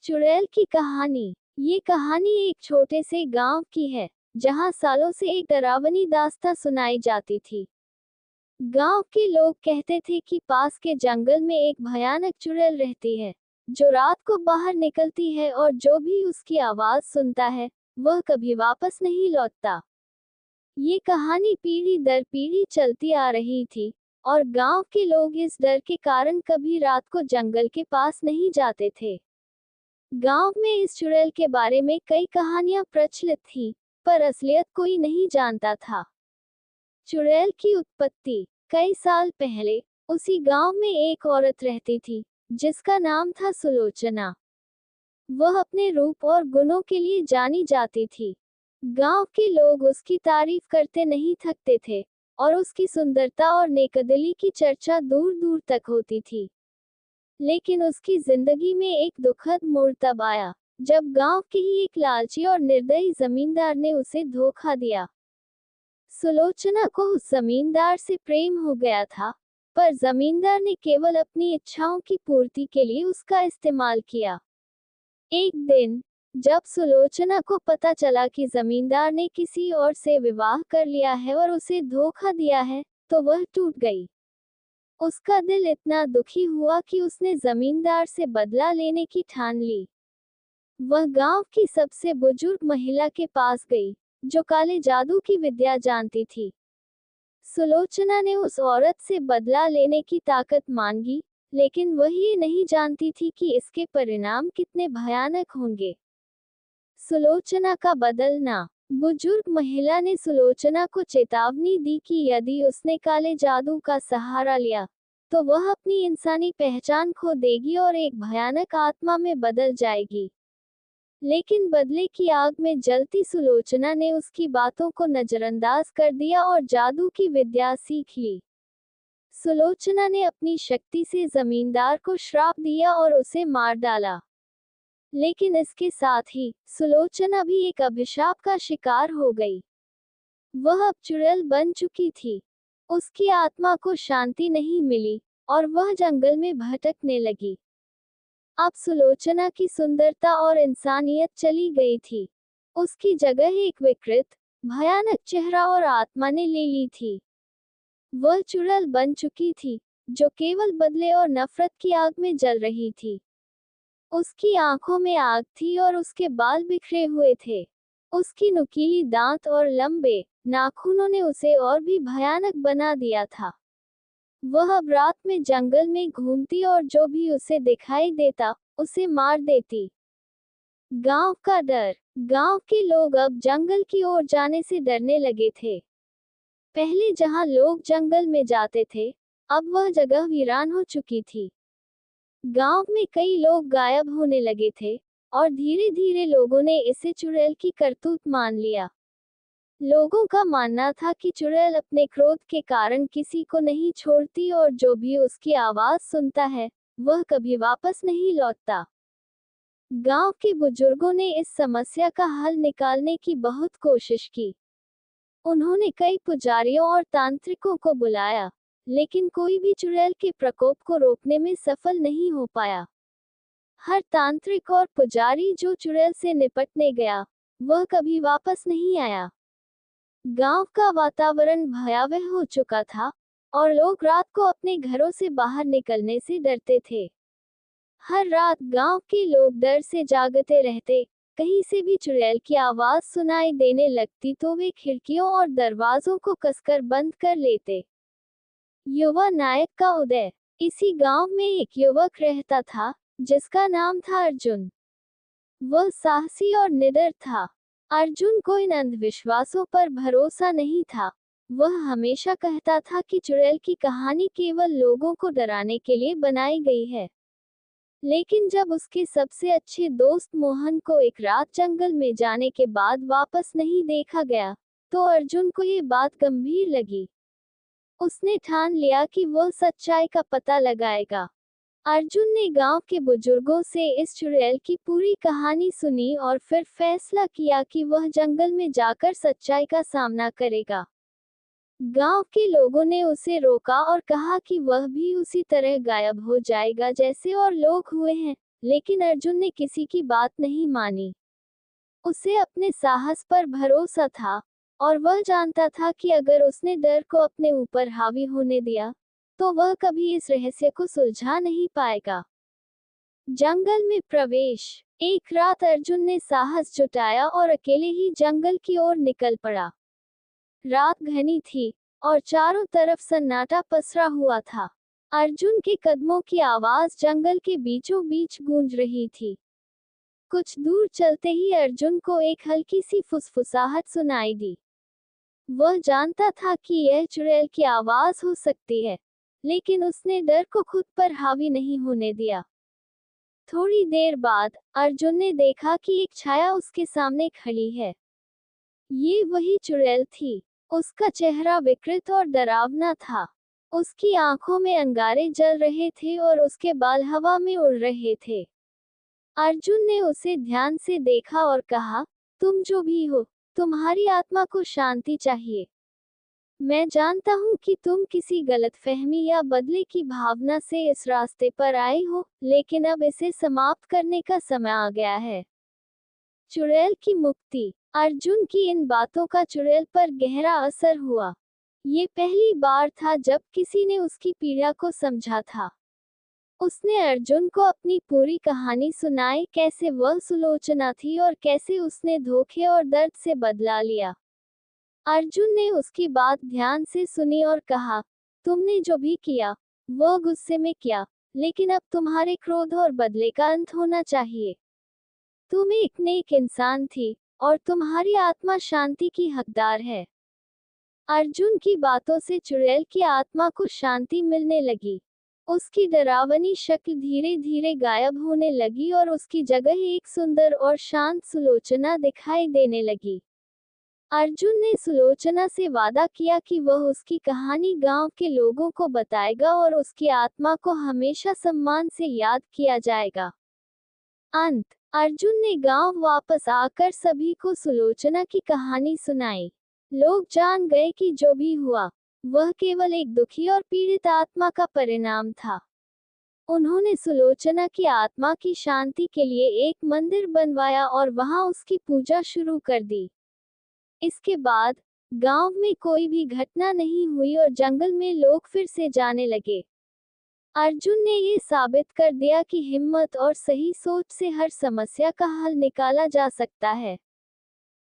चुड़ैल की कहानी। ये कहानी एक छोटे से गांव की है, जहां सालों से एक डरावनी दास्तां सुनाई जाती थी। गांव के लोग कहते थे कि पास के जंगल में एक भयानक चुड़ैल रहती है, जो रात को बाहर निकलती है और जो भी उसकी आवाज सुनता है, वह कभी वापस नहीं लौटता। ये कहानी पीढ़ी दर पीढ़ी चलती आ रही थी, और गांव के लोग इस डर के कारण कभी रात को जंगल के पास नहीं जाते थे। गांव में इस चुड़ैल के बारे में कई कहानियां प्रचलित थीं, पर असलियत कोई नहीं जानता था। चुड़ैल की उत्पत्ति। कई साल पहले उसी गांव में एक औरत रहती थी, जिसका नाम था सुलोचना। वह अपने रूप और गुणों के लिए जानी जाती थी। गांव के लोग उसकी तारीफ करते नहीं थकते थे, और उसकी सुंदरता और नेकदिली की चर्चा दूर दूर तक होती थी। लेकिन उसकी जिंदगी में एक दुखद मोड़ तब आया, जब गांव के ही एक लालची और निर्दयी जमींदार ने उसे धोखा दिया। सुलोचना को उस जमींदार से प्रेम हो गया था, पर जमींदार ने केवल अपनी इच्छाओं की पूर्ति के लिए उसका इस्तेमाल किया। एक दिन, जब सुलोचना को पता चला कि जमींदार ने किसी और से विवाह कर लिया है और उसे धोखा दिया है, तो वह टूट गई। उसका दिल इतना दुखी हुआ कि उसने जमींदार से बदला लेने की ठान ली। वह गांव की सबसे बुजुर्ग महिला के पास गई, जो काले जादू की विद्या जानती थी। सुलोचना ने उस औरत से बदला लेने की ताकत मांगी, लेकिन वह ये नहीं जानती थी कि इसके परिणाम कितने भयानक होंगे। सुलोचना का बदलना। बुजुर्ग महिला ने सुलोचना को चेतावनी दी कि यदि उसने काले जादू का सहारा लिया, तो वह अपनी इंसानी पहचान खो देगी और एक भयानक आत्मा में बदल जाएगी। लेकिन बदले की आग में जलती सुलोचना ने उसकी बातों को नजरअंदाज कर दिया और जादू की विद्या सीख ली। सुलोचना ने अपनी शक्ति से जमींदार को श्राप दिया और उसे मार डाला। लेकिन इसके साथ ही सुलोचना भी एक अभिशाप का शिकार हो गई। वह अब चुड़ैल बन चुकी थी। उसकी आत्मा को शांति नहीं मिली, और वह जंगल में भटकने लगी। अब सुलोचना की सुंदरता और इंसानियत चली गई थी। उसकी जगह एक विकृत, भयानक चेहरा और आत्मा ने ले ली थी। वह चुड़ैल बन चुकी थी, जो केवल बदले और नफरत की आग में जल रही थी। उसकी आंखों में आग थी और उसके बाल बिखरे हुए थे। उसकी नुकीली दांत और लंबे नाखूनों ने उसे और भी भयानक बना दिया था। वह अब रात में जंगल में घूमती और जो भी उसे दिखाई देता, उसे मार देती। गांव का डर। गांव के लोग अब जंगल की ओर जाने से डरने लगे थे। पहले जहां लोग जंगल में जाते थे, अब वह जगह वीरान हो चुकी थी। गांव में कई लोग गायब होने लगे थे, और धीरे धीरे लोगों ने इसे चुड़ैल की करतूत मान लिया। लोगों का मानना था कि चुड़ैल अपने क्रोध के कारण किसी को नहीं छोड़ती और जो भी उसकी आवाज सुनता है, वह कभी वापस नहीं लौटता। गांव के बुजुर्गों ने इस समस्या का हल निकालने की बहुत कोशिश की। उन्होंने कई पुजारियों और तांत्रिकों को बुलाया, लेकिन कोई भी चुड़ैल के प्रकोप को रोकने में सफल नहीं हो पाया। हर तांत्रिक और पुजारी जो चुड़ैल से निपटने गया, वह कभी वापस नहीं आया। गांव का वातावरण भयावह हो चुका था, और लोग रात को अपने घरों से बाहर निकलने से डरते थे। हर रात गांव के लोग डर से जागते रहते। कहीं से भी चुड़ैल की आवाज सुनाई देने लगती तो वे खिड़कियों और दरवाजों को कसकर बंद कर लेते। युवा नायक का उदय। इसी गांव में एक युवक रहता था, जिसका नाम था अर्जुन। वह साहसी और निडर था। अर्जुन को इन अंधविश्वासों पर भरोसा नहीं था। वह हमेशा कहता था कि चुड़ैल की कहानी केवल लोगों को डराने के लिए बनाई गई है। लेकिन जब उसके सबसे अच्छे दोस्त मोहन को एक रात जंगल में जाने के बाद वापस नहीं देखा गया, तो अर्जुन को ये बात गंभीर लगी। उसने ठान लिया कि वह सच्चाई का पता लगाएगा। अर्जुन ने गांव के बुजुर्गों से इस चुड़ैल की पूरी कहानी सुनी और फिर फैसला किया कि वह जंगल में जाकर सच्चाई का सामना करेगा। गांव के लोगों ने उसे रोका और कहा कि वह भी उसी तरह गायब हो जाएगा जैसे और लोग हुए हैं, लेकिन अर्जुन ने किसी की बात नहीं मानी। उसे अपने साहस पर भरोसा था और वह जानता था कि अगर उसने डर को अपने ऊपर हावी होने दिया तो वह कभी इस रहस्य को सुलझा नहीं पाएगा। जंगल में प्रवेश। एक रात अर्जुन ने साहस जुटाया और अकेले ही जंगल की ओर निकल पड़ा। रात घनी थी और चारों तरफ सन्नाटा पसरा हुआ था। अर्जुन के कदमों की आवाज जंगल के बीचों बीच गूंज रही थी। कुछ दूर चलते ही अर्जुन को एक हल्की सी फुसफुसाहट सुनाई दी। वह जानता था कि यह चुड़ैल की आवाज हो सकती है, लेकिन उसने डर को खुद पर हावी नहीं होने दिया। थोड़ी देर बाद अर्जुन ने देखा कि एक छाया उसके सामने खड़ी है। ये वही चुड़ैल थी। उसका चेहरा विकृत और डरावना था। उसकी आंखों में अंगारे जल रहे थे और उसके बाल हवा में उड़ रहे थे। अर्जुन ने उसे ध्यान से देखा और कहा, तुम जो भी हो, तुम्हारी आत्मा को शांति चाहिए। मैं जानता हूँ कि तुम किसी गलतफहमी या बदले की भावना से इस रास्ते पर आए हो, लेकिन अब इसे समाप्त करने का समय आ गया है। चुड़ैल की मुक्ति। अर्जुन की इन बातों का चुड़ैल पर गहरा असर हुआ। ये पहली बार था जब किसी ने उसकी पीड़ा को समझा था। उसने अर्जुन को अपनी पूरी कहानी सुनाई, कैसे वह सुलोचना थी और कैसे उसने धोखे और दर्द से बदला लिया। अर्जुन ने उसकी बात ध्यान से सुनी और कहा, तुमने जो भी किया वह गुस्से में किया, लेकिन अब तुम्हारे क्रोध और बदले का अंत होना चाहिए। तुम एक नेक इंसान थी और तुम्हारी आत्मा शांति की हकदार है। अर्जुन की बातों से चुड़ैल की आत्मा को शांति मिलने लगी। उसकी डरावनी शक्ल धीरे धीरे गायब होने लगी और उसकी जगह एक सुंदर और शांत सुलोचना दिखाई देने लगी। अर्जुन ने सुलोचना से वादा किया कि वह उसकी कहानी गांव के लोगों को बताएगा और उसकी आत्मा को हमेशा सम्मान से याद किया जाएगा। अंत। अर्जुन ने गांव वापस आकर सभी को सुलोचना की कहानी सुनाई। लोग जान गए कि जो भी हुआ वह केवल एक दुखी और पीड़ित आत्मा का परिणाम था। उन्होंने सुलोचना की आत्मा की शांति के लिए एक मंदिर बनवाया और वहां उसकी पूजा शुरू कर दी। इसके बाद गांव में कोई भी घटना नहीं हुई और जंगल में लोग फिर से जाने लगे। अर्जुन ने ये साबित कर दिया कि हिम्मत और सही सोच से हर समस्या का हल निकाला जा सकता है।